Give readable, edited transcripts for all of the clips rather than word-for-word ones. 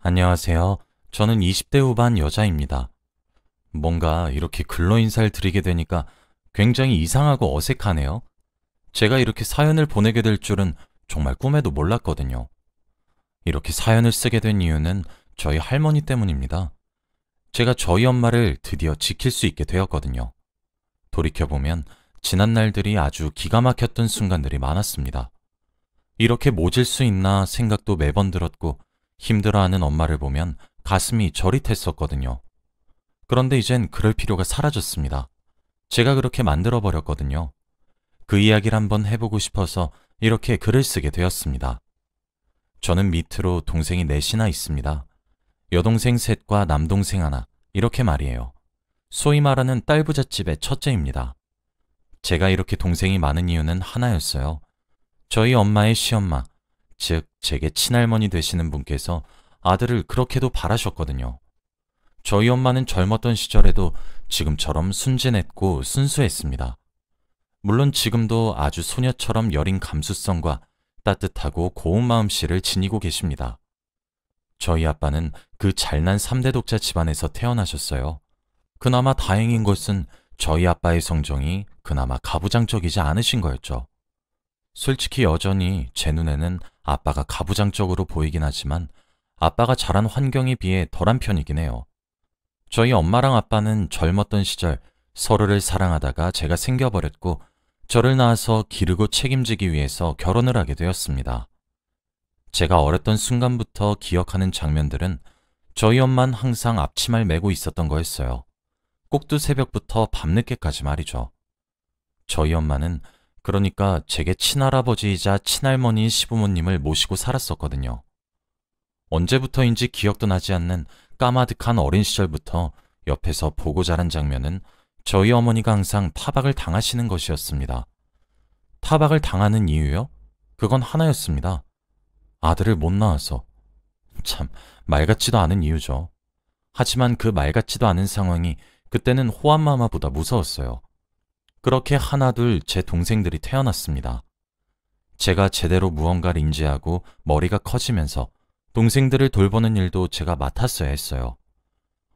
안녕하세요. 저는 20대 후반 여자입니다. 뭔가 이렇게 근로 인사를 드리게 되니까 굉장히 이상하고 어색하네요. 제가 이렇게 사연을 보내게 될 줄은 정말 꿈에도 몰랐거든요. 이렇게 사연을 쓰게 된 이유는 저희 할머니 때문입니다. 제가 저희 엄마를 드디어 지킬 수 있게 되었거든요. 돌이켜보면 지난 날들이 아주 기가 막혔던 순간들이 많았습니다. 이렇게 모질 수 있나 생각도 매번 들었고 힘들어하는 엄마를 보면 가슴이 저릿했었거든요. 그런데 이젠 그럴 필요가 사라졌습니다. 제가 그렇게 만들어버렸거든요. 그 이야기를 한번 해보고 싶어서 이렇게 글을 쓰게 되었습니다. 저는 밑으로 동생이 넷이나 있습니다. 여동생 셋과 남동생 하나, 이렇게 말이에요. 소위 말하는 딸부잣집의 첫째입니다. 제가 이렇게 동생이 많은 이유는 하나였어요. 저희 엄마의 시엄마, 즉 제게 친할머니 되시는 분께서 아들을 그렇게도 바라셨거든요. 저희 엄마는 젊었던 시절에도 지금처럼 순진했고 순수했습니다. 물론 지금도 아주 소녀처럼 여린 감수성과 따뜻하고 고운 마음씨를 지니고 계십니다. 저희 아빠는 그 잘난 3대 독자 집안에서 태어나셨어요. 그나마 다행인 것은 저희 아빠의 성정이 그나마 가부장적이지 않으신 거였죠. 솔직히 여전히 제 눈에는 아빠가 가부장적으로 보이긴 하지만 아빠가 자란 환경에 비해 덜한 편이긴 해요. 저희 엄마랑 아빠는 젊었던 시절 서로를 사랑하다가 제가 생겨버렸고 저를 낳아서 기르고 책임지기 위해서 결혼을 하게 되었습니다. 제가 어렸던 순간부터 기억하는 장면들은 저희 엄마는 항상 앞치마를 메고 있었던 거였어요. 꼭두 새벽부터 밤늦게까지 말이죠. 저희 엄마는 그러니까 제게 친할아버지이자 친할머니인 시부모님을 모시고 살았었거든요. 언제부터인지 기억도 나지 않는 까마득한 어린 시절부터 옆에서 보고 자란 장면은 저희 어머니가 항상 타박을 당하시는 것이었습니다. 타박을 당하는 이유요? 그건 하나였습니다. 아들을 못 낳아서. 참, 말 같지도 않은 이유죠. 하지만 그 말 같지도 않은 상황이 그때는 호환마마보다 무서웠어요. 그렇게 하나둘 제 동생들이 태어났습니다. 제가 제대로 무언가를 인지하고 머리가 커지면서 동생들을 돌보는 일도 제가 맡았어야 했어요.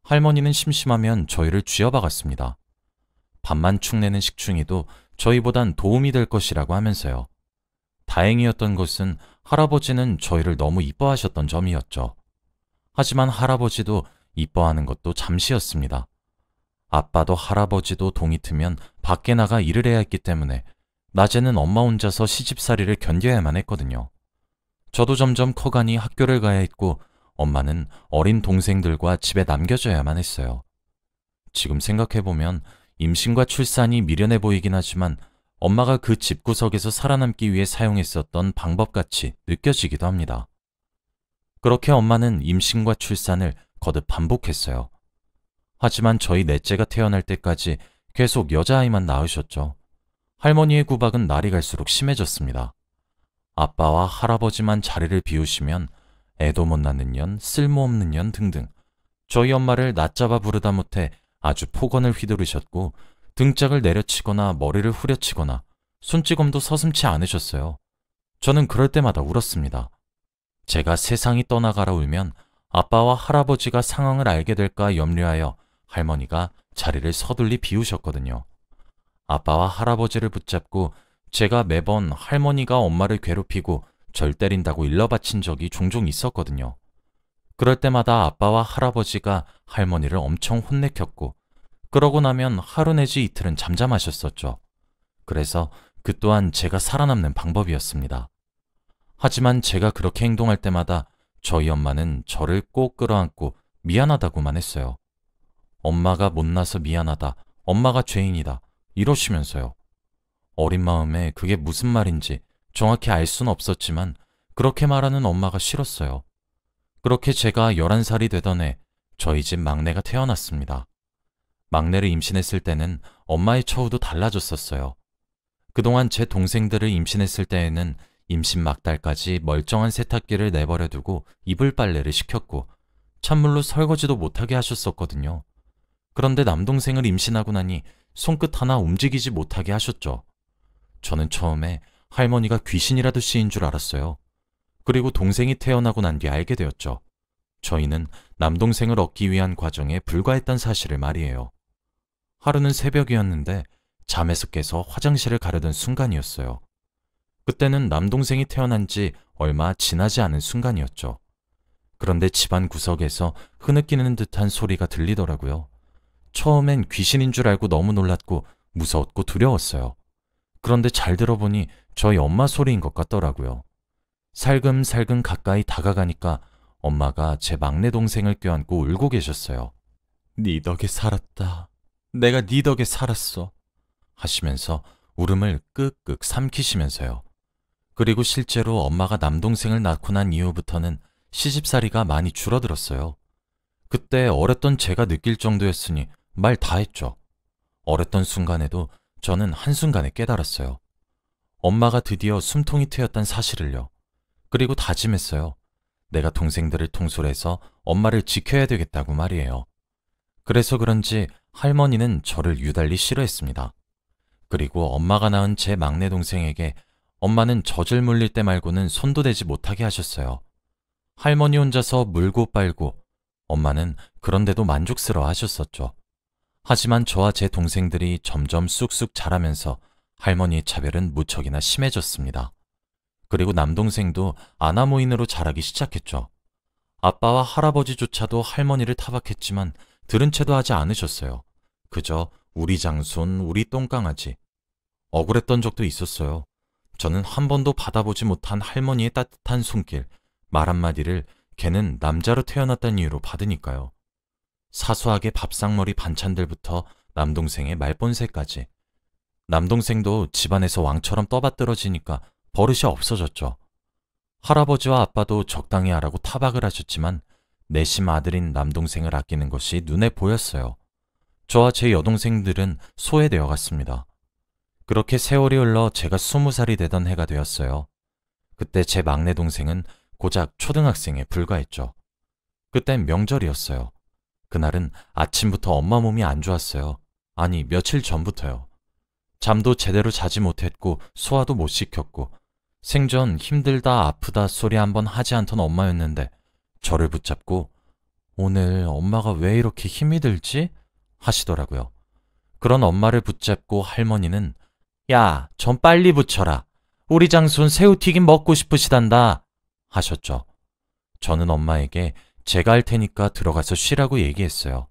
할머니는 심심하면 저희를 쥐어박았습니다. 밥만 축내는 식충이도 저희보단 도움이 될 것이라고 하면서요. 다행이었던 것은 할아버지는 저희를 너무 이뻐하셨던 점이었죠. 하지만 할아버지도 이뻐하는 것도 잠시였습니다. 아빠도 할아버지도 동이 트면 밖에 나가 일을 해야 했기 때문에 낮에는 엄마 혼자서 시집살이를 견뎌야만 했거든요. 저도 점점 커가니 학교를 가야 했고 엄마는 어린 동생들과 집에 남겨져야만 했어요. 지금 생각해보면 임신과 출산이 미련해 보이긴 하지만 엄마가 그 집구석에서 살아남기 위해 사용했었던 방법같이 느껴지기도 합니다. 그렇게 엄마는 임신과 출산을 거듭 반복했어요. 하지만 저희 넷째가 태어날 때까지 계속 여자아이만 낳으셨죠. 할머니의 구박은 날이 갈수록 심해졌습니다. 아빠와 할아버지만 자리를 비우시면 애도 못 낳는 년, 쓸모없는 년 등등 저희 엄마를 낮잡아 부르다 못해 아주 폭언을 휘두르셨고 등짝을 내려치거나 머리를 후려치거나 손찌검도 서슴지 않으셨어요. 저는 그럴 때마다 울었습니다. 제가 세상이 떠나가라 울면 아빠와 할아버지가 상황을 알게 될까 염려하여 할머니가 자리를 서둘리 비우셨거든요. 아빠와 할아버지를 붙잡고 제가 매번 할머니가 엄마를 괴롭히고 절 때린다고 일러바친 적이 종종 있었거든요. 그럴 때마다 아빠와 할아버지가 할머니를 엄청 혼내켰고 그러고 나면 하루 내지 이틀은 잠잠하셨었죠. 그래서 그 또한 제가 살아남는 방법이었습니다. 하지만 제가 그렇게 행동할 때마다 저희 엄마는 저를 꼭 끌어안고 미안하다고만 했어요. 엄마가 못나서 미안하다, 엄마가 죄인이다, 이러시면서요. 어린 마음에 그게 무슨 말인지 정확히 알 수는 없었지만 그렇게 말하는 엄마가 싫었어요. 그렇게 제가 11살이 되던 해 저희 집 막내가 태어났습니다. 막내를 임신했을 때는 엄마의 처우도 달라졌었어요. 그동안 제 동생들을 임신했을 때에는 임신 막달까지 멀쩡한 세탁기를 내버려두고 이불 빨래를 시켰고 찬물로 설거지도 못하게 하셨었거든요. 그런데 남동생을 임신하고 나니 손끝 하나 움직이지 못하게 하셨죠. 저는 처음에 할머니가 귀신이라도 씌인 줄 알았어요. 그리고 동생이 태어나고 난 뒤 알게 되었죠. 저희는 남동생을 얻기 위한 과정에 불과했던 사실을 말이에요. 하루는 새벽이었는데 잠에서 깨서 화장실을 가려던 순간이었어요. 그때는 남동생이 태어난 지 얼마 지나지 않은 순간이었죠. 그런데 집안 구석에서 흐느끼는 듯한 소리가 들리더라고요. 처음엔 귀신인 줄 알고 너무 놀랐고 무서웠고 두려웠어요. 그런데 잘 들어보니 저희 엄마 소리인 것 같더라고요. 살금살금 가까이 다가가니까 엄마가 제 막내 동생을 껴안고 울고 계셨어요. 네 덕에 살았다. 내가 네 덕에 살았어. 하시면서 울음을 끄끄 삼키시면서요. 그리고 실제로 엄마가 남동생을 낳고 난 이후부터는 시집살이가 많이 줄어들었어요. 그때 어렸던 제가 느낄 정도였으니 말 다 했죠. 어렸던 순간에도 저는 한순간에 깨달았어요. 엄마가 드디어 숨통이 트였단 사실을요. 그리고 다짐했어요. 내가 동생들을 통솔해서 엄마를 지켜야 되겠다고 말이에요. 그래서 그런지 할머니는 저를 유달리 싫어했습니다. 그리고 엄마가 낳은 제 막내 동생에게 엄마는 젖을 물릴 때 말고는 손도 대지 못하게 하셨어요. 할머니 혼자서 물고 빨고 엄마는 그런데도 만족스러워 하셨었죠. 하지만 저와 제 동생들이 점점 쑥쑥 자라면서 할머니의 차별은 무척이나 심해졌습니다. 그리고 남동생도 아나무인으로 자라기 시작했죠. 아빠와 할아버지조차도 할머니를 타박했지만 들은 채도 하지 않으셨어요. 그저 우리 장손, 우리 똥강아지. 억울했던 적도 있었어요. 저는 한 번도 받아보지 못한 할머니의 따뜻한 손길, 말 한마디를 걔는 남자로 태어났다는 이유로 받으니까요. 사소하게 밥상머리 반찬들부터 남동생의 말본새까지. 남동생도 집안에서 왕처럼 떠받들어지니까 버릇이 없어졌죠. 할아버지와 아빠도 적당히 하라고 타박을 하셨지만 내심 아들인 남동생을 아끼는 것이 눈에 보였어요. 저와 제 여동생들은 소외되어 갔습니다. 그렇게 세월이 흘러 제가 20살이 되던 해가 되었어요. 그때 제 막내 동생은 고작 초등학생에 불과했죠. 그땐 명절이었어요. 그날은 아침부터 엄마 몸이 안 좋았어요. 아니, 며칠 전부터요. 잠도 제대로 자지 못했고 소화도 못 시켰고 생전 힘들다 아프다 소리 한번 하지 않던 엄마였는데 저를 붙잡고 오늘 엄마가 왜 이렇게 힘이 들지? 하시더라고요. 그런 엄마를 붙잡고 할머니는 야, 좀 빨리 붙여라. 우리 장손 새우튀김 먹고 싶으시단다. 하셨죠. 저는 엄마에게 제가 할 테니까 들어가서 쉬라고 얘기했어요.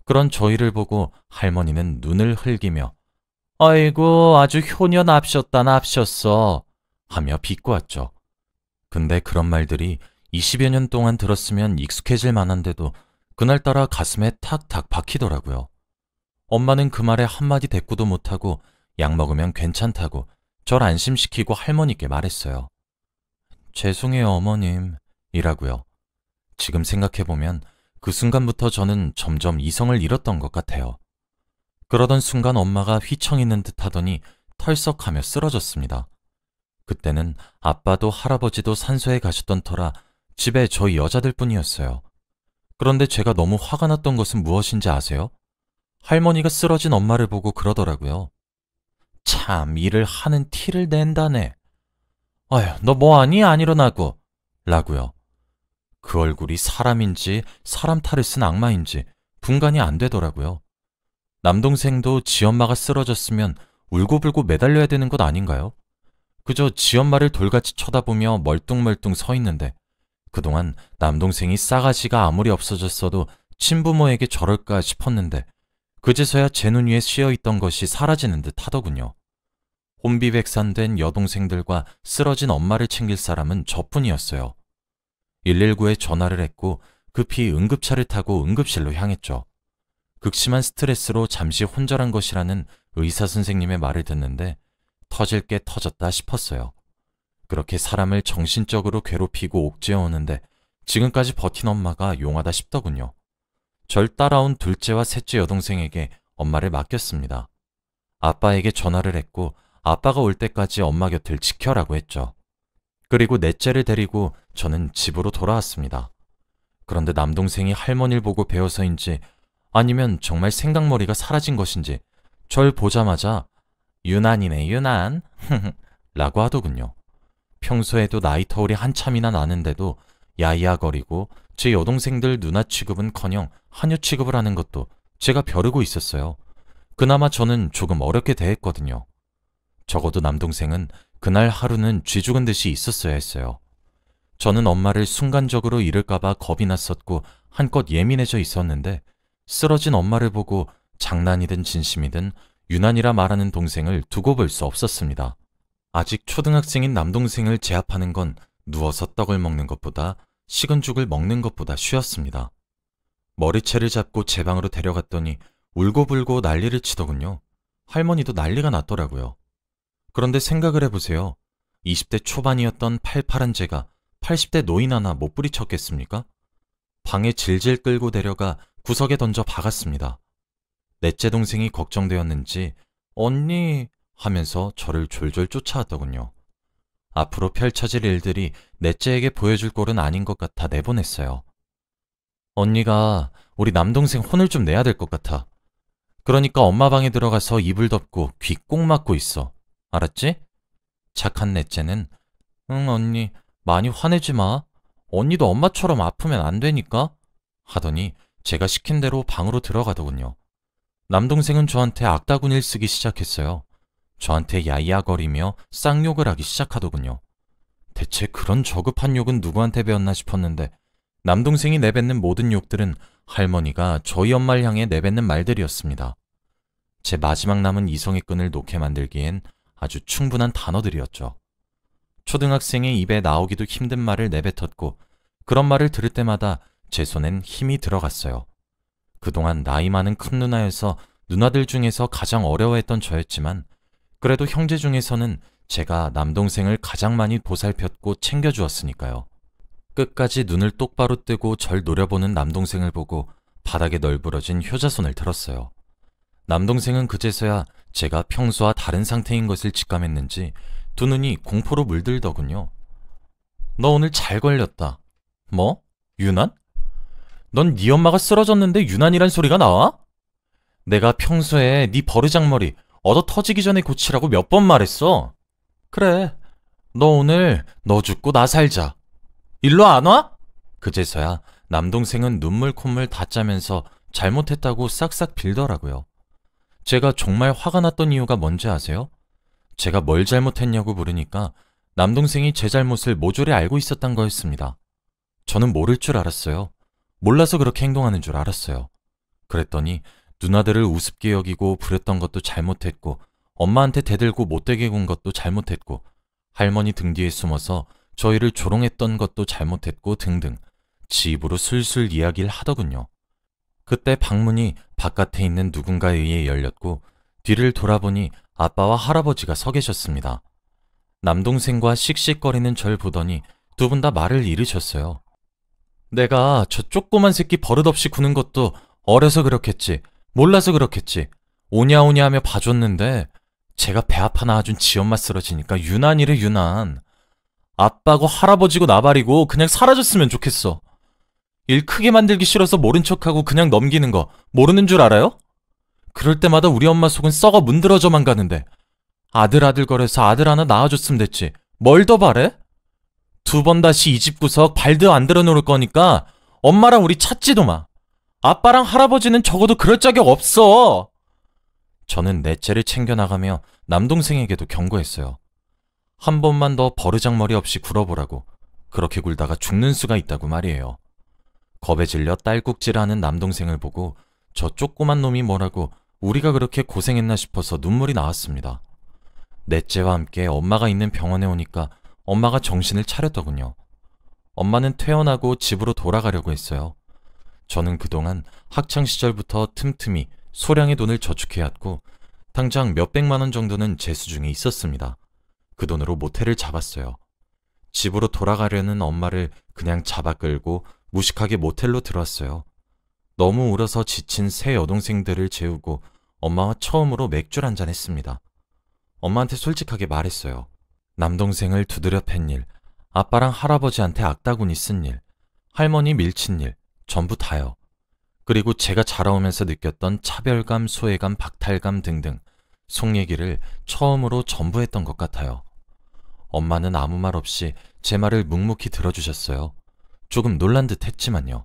그런 저희를 보고 할머니는 눈을 흘기며 아이고 아주 효녀 납셨다 납셨어 하며 비꼬았죠. 근데 그런 말들이 20여 년 동안 들었으면 익숙해질 만한데도 그날따라 가슴에 탁탁 박히더라고요. 엄마는 그 말에 한마디 대꾸도 못하고 약 먹으면 괜찮다고 절 안심시키고 할머니께 말했어요. 죄송해요 어머님 이라고요. 지금 생각해보면 그 순간부터 저는 점점 이성을 잃었던 것 같아요. 그러던 순간 엄마가 휘청이는 듯 하더니 털썩하며 쓰러졌습니다. 그때는 아빠도 할아버지도 산소에 가셨던 터라 집에 저희 여자들 뿐이었어요. 그런데 제가 너무 화가 났던 것은 무엇인지 아세요? 할머니가 쓰러진 엄마를 보고 그러더라고요. 참 일을 하는 티를 낸다네. 아휴, 너 뭐하니? 안 일어나고. 라고요. 그 얼굴이 사람인지 사람 탈을 쓴 악마인지 분간이 안 되더라고요. 남동생도 지 엄마가 쓰러졌으면 울고불고 매달려야 되는 것 아닌가요? 그저 지 엄마를 돌같이 쳐다보며 멀뚱멀뚱 서 있는데 그동안 남동생이 싸가지가 아무리 없어졌어도 친부모에게 저럴까 싶었는데 그제서야 제 눈 위에 씌어있던 것이 사라지는 듯 하더군요. 혼비백산된 여동생들과 쓰러진 엄마를 챙길 사람은 저뿐이었어요. 119에 전화를 했고 급히 응급차를 타고 응급실로 향했죠. 극심한 스트레스로 잠시 혼절한 것이라는 의사 선생님의 말을 듣는데 터질 게 터졌다 싶었어요. 그렇게 사람을 정신적으로 괴롭히고 옥죄어오는데 지금까지 버틴 엄마가 용하다 싶더군요. 절 따라온 둘째와 셋째 여동생에게 엄마를 맡겼습니다. 아빠에게 전화를 했고 아빠가 올 때까지 엄마 곁을 지켜라고 했죠. 그리고 넷째를 데리고 저는 집으로 돌아왔습니다. 그런데 남동생이 할머니를 보고 배워서인지 아니면 정말 생각머리가 사라진 것인지 절 보자마자 유난이네 유난 라고 하더군요. 평소에도 나이 터울이 한참이나 나는데도 야이야거리고 제 여동생들 누나 취급은커녕 하녀 취급을 하는 것도 제가 벼르고 있었어요. 그나마 저는 조금 어렵게 대했거든요. 적어도 남동생은 그날 하루는 쥐 죽은 듯이 있었어야 했어요. 저는 엄마를 순간적으로 잃을까봐 겁이 났었고 한껏 예민해져 있었는데 쓰러진 엄마를 보고 장난이든 진심이든 유난이라 말하는 동생을 두고 볼 수 없었습니다. 아직 초등학생인 남동생을 제압하는 건 누워서 떡을 먹는 것보다 식은 죽을 먹는 것보다 쉬웠습니다. 머리채를 잡고 제 방으로 데려갔더니 울고불고 난리를 치더군요. 할머니도 난리가 났더라고요. 그런데 생각을 해보세요. 20대 초반이었던 팔팔한 제가 80대 노인 하나 못 부리쳤겠습니까? 방에 질질 끌고 데려가 구석에 던져 박았습니다. 넷째 동생이 걱정되었는지 언니 하면서 저를 졸졸 쫓아왔더군요. 앞으로 펼쳐질 일들이 넷째에게 보여줄 꼴은 아닌 것 같아 내보냈어요. 언니가 우리 남동생 혼을 좀 내야 될 것 같아. 그러니까 엄마 방에 들어가서 이불 덮고 귀 꼭 막고 있어. 알았지? 착한 넷째는 응 언니 많이 화내지 마. 언니도 엄마처럼 아프면 안 되니까 하더니 제가 시킨 대로 방으로 들어가더군요. 남동생은 저한테 악다구니를 쓰기 시작했어요. 저한테 야이야거리며 쌍욕을 하기 시작하더군요. 대체 그런 저급한 욕은 누구한테 배웠나 싶었는데 남동생이 내뱉는 모든 욕들은 할머니가 저희 엄마를 향해 내뱉는 말들이었습니다. 제 마지막 남은 이성의 끈을 놓게 만들기엔 아주 충분한 단어들이었죠. 초등학생의 입에 나오기도 힘든 말을 내뱉었고 그런 말을 들을 때마다 제 손엔 힘이 들어갔어요. 그동안 나이 많은 큰 누나여서 누나들 중에서 가장 어려워했던 저였지만 그래도 형제 중에서는 제가 남동생을 가장 많이 보살폈고 챙겨주었으니까요. 끝까지 눈을 똑바로 뜨고 절 노려보는 남동생을 보고 바닥에 널브러진 효자손을 들었어요. 남동생은 그제서야 제가 평소와 다른 상태인 것을 직감했는지 두 눈이 공포로 물들더군요. 너 오늘 잘 걸렸다. 뭐? 유난? 넌 네 엄마가 쓰러졌는데 유난이란 소리가 나와? 내가 평소에 네 버르장머리 얻어 터지기 전에 고치라고 몇 번 말했어. 그래, 너 오늘 너 죽고 나 살자. 일로 안 와? 그제서야 남동생은 눈물 콧물 다 짜면서 잘못했다고 싹싹 빌더라고요. 제가 정말 화가 났던 이유가 뭔지 아세요? 제가 뭘 잘못했냐고 물으니까 남동생이 제 잘못을 모조리 알고 있었던 거였습니다. 저는 모를 줄 알았어요. 몰라서 그렇게 행동하는 줄 알았어요. 그랬더니 누나들을 우습게 여기고 부렸던 것도 잘못했고 엄마한테 대들고 못되게 군 것도 잘못했고 할머니 등 뒤에 숨어서 저희를 조롱했던 것도 잘못했고 등등 지 입으로 술술 이야기를 하더군요. 그때 방문이 바깥에 있는 누군가에 의해 열렸고 뒤를 돌아보니 아빠와 할아버지가 서 계셨습니다. 남동생과 씩씩거리는 절 보더니 두 분 다 말을 잃으셨어요. 내가 저 조그만 새끼 버릇없이 구는 것도 어려서 그렇겠지, 몰라서 그렇겠지, 오냐오냐 하며 봐줬는데 제가 배 아파 낳아준 지 엄마 쓰러지니까 유난이래 유난. 아빠고 할아버지고 나발이고 그냥 사라졌으면 좋겠어. 일 크게 만들기 싫어서 모른 척하고 그냥 넘기는 거 모르는 줄 알아요? 그럴 때마다 우리 엄마 속은 썩어 문드러져만 가는데 아들 거려서 아들 하나 낳아줬으면 됐지. 뭘 더 바래? 두 번 다시 이 집 구석 발도 안 들어놓을 거니까 엄마랑 우리 찾지도 마. 아빠랑 할아버지는 적어도 그럴 자격 없어. 저는 넷째를 챙겨나가며 남동생에게도 경고했어요. 한 번만 더 버르장머리 없이 굴어보라고. 그렇게 굴다가 죽는 수가 있다고 말이에요. 겁에 질려 딸꾹질하는 남동생을 보고 저 조그만 놈이 뭐라고 우리가 그렇게 고생했나 싶어서 눈물이 나왔습니다. 넷째와 함께 엄마가 있는 병원에 오니까 엄마가 정신을 차렸더군요. 엄마는 퇴원하고 집으로 돌아가려고 했어요. 저는 그동안 학창시절부터 틈틈이 소량의 돈을 저축해왔고 당장 몇백만 원 정도는 제 수중에 있었습니다. 그 돈으로 모텔을 잡았어요. 집으로 돌아가려는 엄마를 그냥 잡아 끌고 무식하게 모텔로 들어왔어요. 너무 울어서 지친 새 여동생들을 재우고 엄마와 처음으로 맥주를 한잔 했습니다. 엄마한테 솔직하게 말했어요. 남동생을 두드려 팬 일, 아빠랑 할아버지한테 악다구니 쓴 일, 할머니 밀친 일, 전부 다요. 그리고 제가 자라오면서 느꼈던 차별감, 소외감, 박탈감 등등 속 얘기를 처음으로 전부 했던 것 같아요. 엄마는 아무 말 없이 제 말을 묵묵히 들어주셨어요. 조금 놀란 듯 했지만요.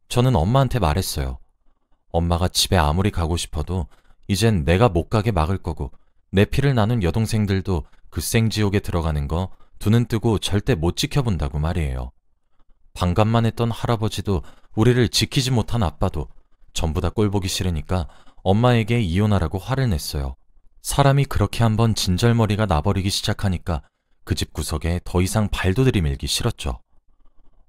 저는 엄마한테 말했어요. 엄마가 집에 아무리 가고 싶어도 이젠 내가 못 가게 막을 거고 내 피를 나눈 여동생들도 그 생지옥에 들어가는 거 두 눈 뜨고 절대 못 지켜본다고 말이에요. 반갑만 했던 할아버지도 우리를 지키지 못한 아빠도 전부 다 꼴보기 싫으니까 엄마에게 이혼하라고 화를 냈어요. 사람이 그렇게 한번 진절머리가 나버리기 시작하니까 그 집 구석에 더 이상 발도 들이밀기 싫었죠.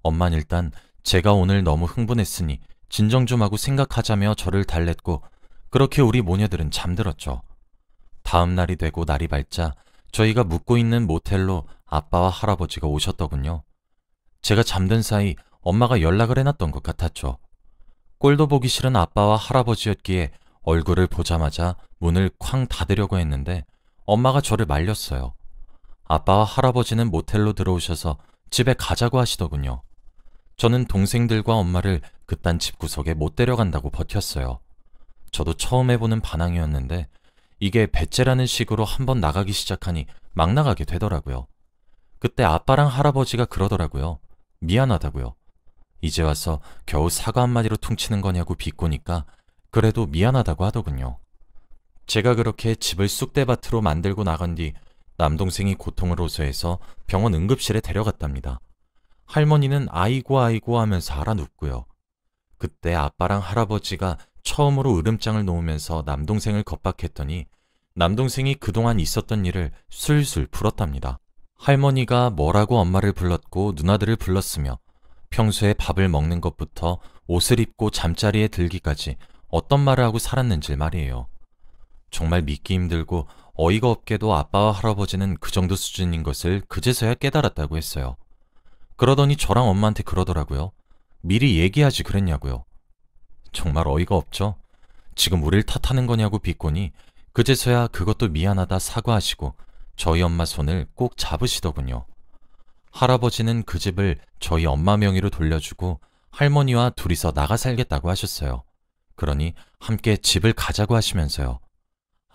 엄만 일단 제가 오늘 너무 흥분했으니 진정 좀 하고 생각하자며 저를 달랬고 그렇게 우리 모녀들은 잠들었죠. 다음 날이 되고 날이 밝자 저희가 묵고 있는 모텔로 아빠와 할아버지가 오셨더군요. 제가 잠든 사이 엄마가 연락을 해놨던 것 같았죠. 꼴도 보기 싫은 아빠와 할아버지였기에 얼굴을 보자마자 문을 쾅 닫으려고 했는데 엄마가 저를 말렸어요. 아빠와 할아버지는 모텔로 들어오셔서 집에 가자고 하시더군요. 저는 동생들과 엄마를 그딴 집구석에 못 데려간다고 버텼어요. 저도 처음 해보는 반항이었는데 이게 배째라는 식으로 한번 나가기 시작하니 막 나가게 되더라고요. 그때 아빠랑 할아버지가 그러더라고요. 미안하다고요. 이제 와서 겨우 사과 한마디로 퉁치는 거냐고 비꼬니까 그래도 미안하다고 하더군요. 제가 그렇게 집을 쑥대밭으로 만들고 나간 뒤 남동생이 고통을 호소해서 병원 응급실에 데려갔답니다. 할머니는 아이고 아이고 하면서 알아눕고요. 그때 아빠랑 할아버지가 처음으로 으름장을 놓으면서 남동생을 겁박했더니 남동생이 그동안 있었던 일을 술술 풀었답니다. 할머니가 뭐라고 엄마를 불렀고 누나들을 불렀으며 평소에 밥을 먹는 것부터 옷을 입고 잠자리에 들기까지 어떤 말을 하고 살았는지 말이에요. 정말 믿기 힘들고 어이가 없게도 아빠와 할아버지는 그 정도 수준인 것을 그제서야 깨달았다고 했어요. 그러더니 저랑 엄마한테 그러더라고요. 미리 얘기하지 그랬냐고요. 정말 어이가 없죠? 지금 우릴 탓하는 거냐고 비꼬니 그제서야 그것도 미안하다 사과하시고 저희 엄마 손을 꼭 잡으시더군요. 할아버지는 그 집을 저희 엄마 명의로 돌려주고 할머니와 둘이서 나가 살겠다고 하셨어요. 그러니 함께 집을 가자고 하시면서요.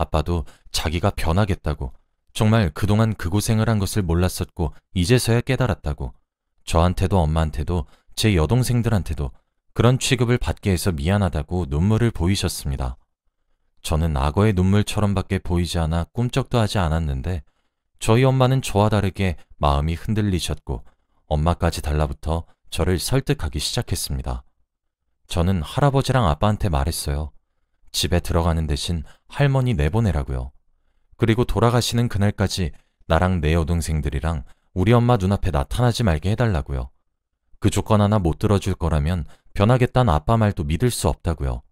아빠도 자기가 변하겠다고, 정말 그동안 그 고생을 한 것을 몰랐었고 이제서야 깨달았다고, 저한테도 엄마한테도 제 여동생들한테도 그런 취급을 받게 해서 미안하다고 눈물을 보이셨습니다. 저는 악어의 눈물처럼밖에 보이지 않아 꿈쩍도 하지 않았는데 저희 엄마는 저와 다르게 마음이 흔들리셨고 엄마까지 달라붙어 저를 설득하기 시작했습니다. 저는 할아버지랑 아빠한테 말했어요. 집에 들어가는 대신 할머니 내보내라고요. 그리고 돌아가시는 그날까지 나랑 내 여동생들이랑 우리 엄마 눈앞에 나타나지 말게 해달라고요. 그 조건 하나 못 들어줄 거라면 변하겠다는 아빠 말도 믿을 수 없다고요.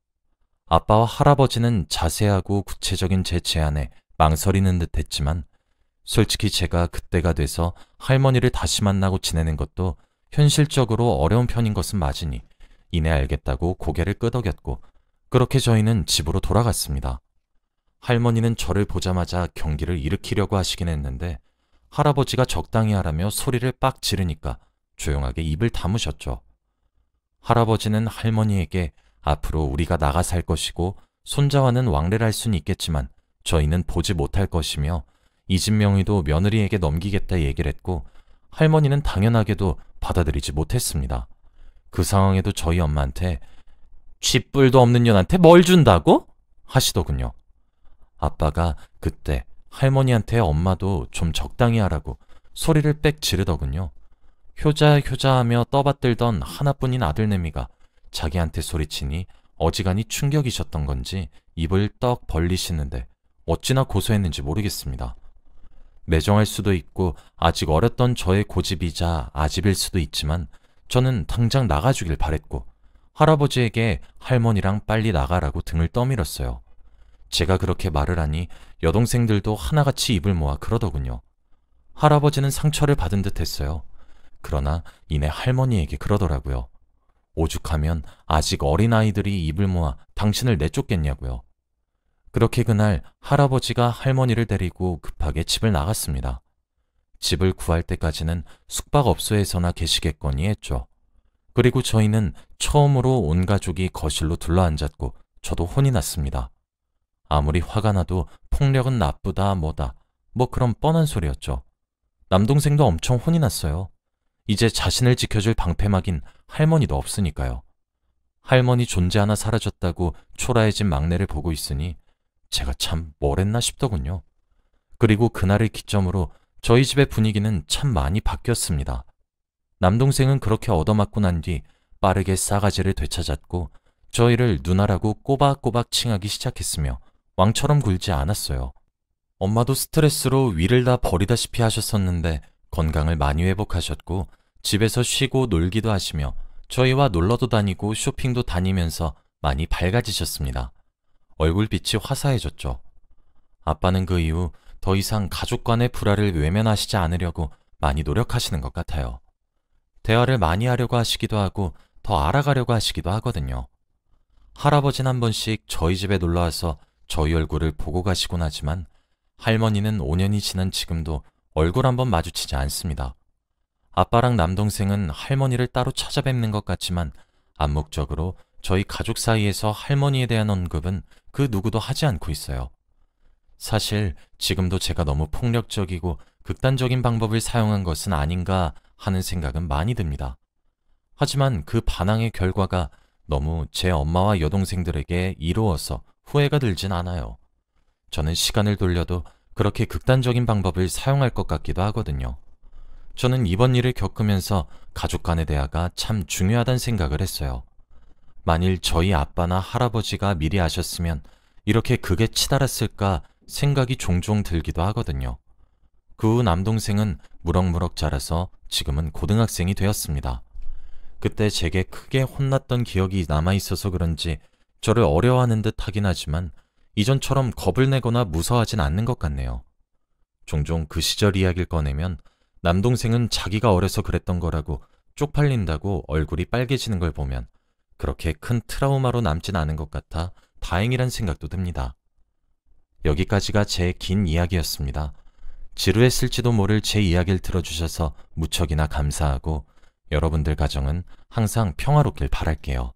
아빠와 할아버지는 자세하고 구체적인 제 제안에 망설이는 듯 했지만 솔직히 제가 그때가 돼서 할머니를 다시 만나고 지내는 것도 현실적으로 어려운 편인 것은 맞으니 이내 알겠다고 고개를 끄덕였고 그렇게 저희는 집으로 돌아갔습니다. 할머니는 저를 보자마자 경기를 일으키려고 하시긴 했는데 할아버지가 적당히 하라며 소리를 빡 지르니까 조용하게 입을 다무셨죠. 할아버지는 할머니에게 앞으로 우리가 나가 살 것이고 손자와는 왕래를 할 수는 있겠지만 저희는 보지 못할 것이며 이 집 명의도 며느리에게 넘기겠다 얘기를 했고 할머니는 당연하게도 받아들이지 못했습니다. 그 상황에도 저희 엄마한테 쥐뿔도 없는 년한테 뭘 준다고? 하시더군요. 아빠가 그때 할머니한테 엄마도 좀 적당히 하라고 소리를 빽 지르더군요. 효자효자하며 떠받들던 하나뿐인 아들내미가 자기한테 소리치니 어지간히 충격이셨던 건지 입을 떡 벌리시는데 어찌나 고소했는지 모르겠습니다. 매정할 수도 있고 아직 어렸던 저의 고집이자 아집일 수도 있지만 저는 당장 나가주길 바랬고 할아버지에게 할머니랑 빨리 나가라고 등을 떠밀었어요. 제가 그렇게 말을 하니 여동생들도 하나같이 입을 모아 그러더군요. 할아버지는 상처를 받은 듯 했어요. 그러나 이내 할머니에게 그러더라고요. 오죽하면 아직 어린아이들이 입을 모아 당신을 내쫓겠냐고요. 그렇게 그날 할아버지가 할머니를 데리고 급하게 집을 나갔습니다. 집을 구할 때까지는 숙박업소에서나 계시겠거니 했죠. 그리고 저희는 처음으로 온 가족이 거실로 둘러앉았고 저도 혼이 났습니다. 아무리 화가 나도 폭력은 나쁘다 뭐다 뭐 그런 뻔한 소리였죠. 남동생도 엄청 혼이 났어요. 이제 자신을 지켜줄 방패막인 할머니도 없으니까요. 할머니 존재 하나 사라졌다고 초라해진 막내를 보고 있으니 제가 참 뭘 했나 싶더군요. 그리고 그날을 기점으로 저희 집의 분위기는 참 많이 바뀌었습니다. 남동생은 그렇게 얻어맞고 난 뒤 빠르게 싸가지를 되찾았고 저희를 누나라고 꼬박꼬박 칭하기 시작했으며 왕처럼 굴지 않았어요. 엄마도 스트레스로 위를 다 버리다시피 하셨었는데 건강을 많이 회복하셨고 집에서 쉬고 놀기도 하시며 저희와 놀러도 다니고 쇼핑도 다니면서 많이 밝아지셨습니다. 얼굴빛이 화사해졌죠. 아빠는 그 이후 더 이상 가족 간의 불화를 외면하시지 않으려고 많이 노력하시는 것 같아요. 대화를 많이 하려고 하시기도 하고 더 알아가려고 하시기도 하거든요. 할아버지는 한 번씩 저희 집에 놀러와서 저희 얼굴을 보고 가시곤 하지만 할머니는 5년이 지난 지금도 얼굴 한번 마주치지 않습니다. 아빠랑 남동생은 할머니를 따로 찾아뵙는 것 같지만 암묵적으로 저희 가족 사이에서 할머니에 대한 언급은 그 누구도 하지 않고 있어요. 사실 지금도 제가 너무 폭력적이고 극단적인 방법을 사용한 것은 아닌가 하는 생각은 많이 듭니다. 하지만 그 반항의 결과가 너무 제 엄마와 여동생들에게 이로워서 후회가 들진 않아요. 저는 시간을 돌려도 그렇게 극단적인 방법을 사용할 것 같기도 하거든요. 저는 이번 일을 겪으면서 가족 간의 대화가 참 중요하다는 생각을 했어요. 만일 저희 아빠나 할아버지가 미리 아셨으면 이렇게 극에 치달았을까 생각이 종종 들기도 하거든요. 그 후 남동생은 무럭무럭 자라서 지금은 고등학생이 되었습니다. 그때 제게 크게 혼났던 기억이 남아있어서 그런지 저를 어려워하는 듯 하긴 하지만 이전처럼 겁을 내거나 무서워하진 않는 것 같네요. 종종 그 시절 이야기를 꺼내면 남동생은 자기가 어려서 그랬던 거라고 쪽팔린다고 얼굴이 빨개지는 걸 보면 그렇게 큰 트라우마로 남진 않은 것 같아 다행이란 생각도 듭니다. 여기까지가 제 긴 이야기였습니다. 지루했을지도 모를 제 이야기를 들어주셔서 무척이나 감사하고 여러분들 가정은 항상 평화롭길 바랄게요.